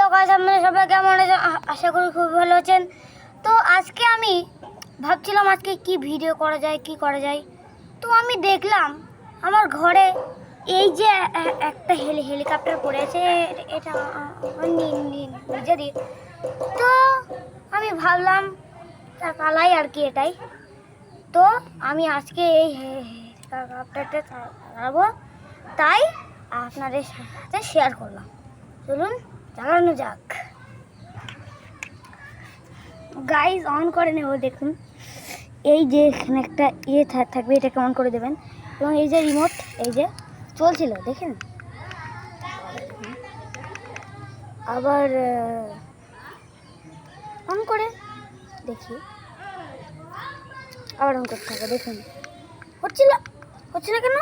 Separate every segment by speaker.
Speaker 1: Hello guys, আপনারা সবাই কেমন আছেন? আশা করি খুব ভালো আছেন। তো আজকে আমি ভাবছিলাম আজকে কি ভিডিও করা যায়, কি করা যায়। তো আমি দেখলাম আমার ঘরে এই যে একটা হেলিকপ্টার পড়ে আছে, এটা নিজেরই। তো আমি ভাবলাম চালাই আর কি এটাই। তো আমি আজকে এই হেলিকপ্টারটা চালাবো, তাই আপনাদের সাথে শেয়ার করলাম। চলুন চালানো যাক। গাইজ অন করে নেব। দেখুন এই যে এখানে একটা থাকবে, এটাকে অন করে দেবেন এবং এই যে রিমোট, এই যে চলছিল দেখেন। আবার অন করে দেখি, আবার অন করতে হবে। দেখুন হচ্ছে না কেন,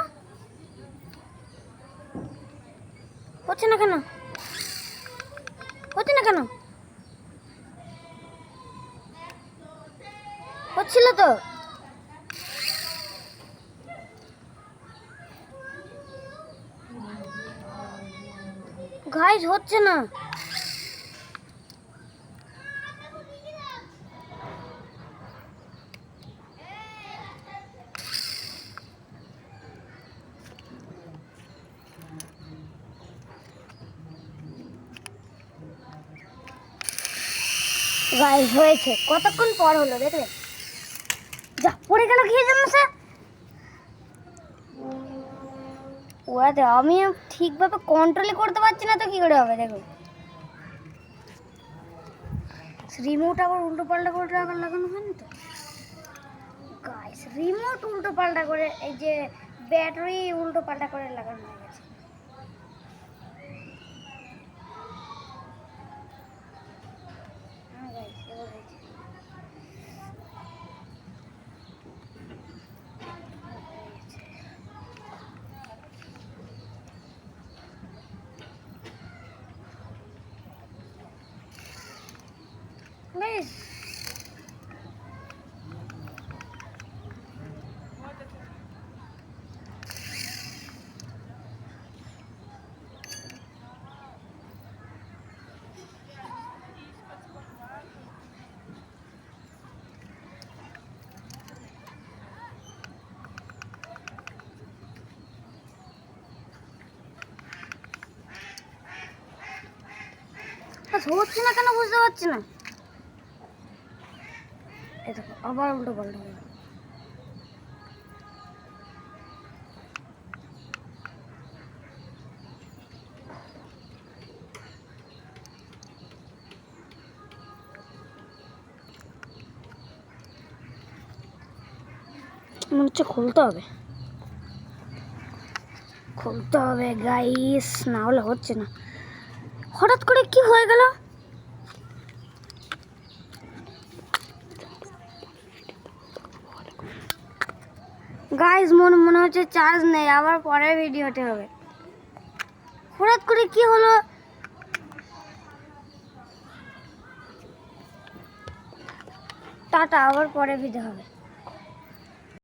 Speaker 1: হচ্ছে না কেন, হচ্ছে না কেন, হচ্ছিল তো। গাইজ হচ্ছে না। গাইজ হয়েছে, কতক্ষণ পর হলো দেখলেন। যা পড়ে গেল কি জন্য স্যার? ওয়াতে আমি ঠিকভাবে কন্ট্রোলই করতে পারছি না, তো কি করে হবে? দেখুন রিমোট আবার উল্টো পাল্টা করে লাগানো হয় না তো গাইস। রিমোট উল্টো পাল্টা করে, এই যে ব্যাটারি উল্টো পাল্টা করে লাগানো হয়ে গেছে। গাইস হচ্ছে না কেন বুঝতে পারছি না। এই দেখো আবার উল্টো পাল্টা হয়ে গেল। মনে হচ্ছে খুলতে হবে গাইস, না হলে হচ্ছে না। হঠাৎ করে কি হয়ে গেল? গাইস মনে হচ্ছে চার্জ নেই, আবার পরের ভিডিওতে হবে। হঠাৎ করে কি হলো? টাটা, আবার পরে ভিডিও হবে।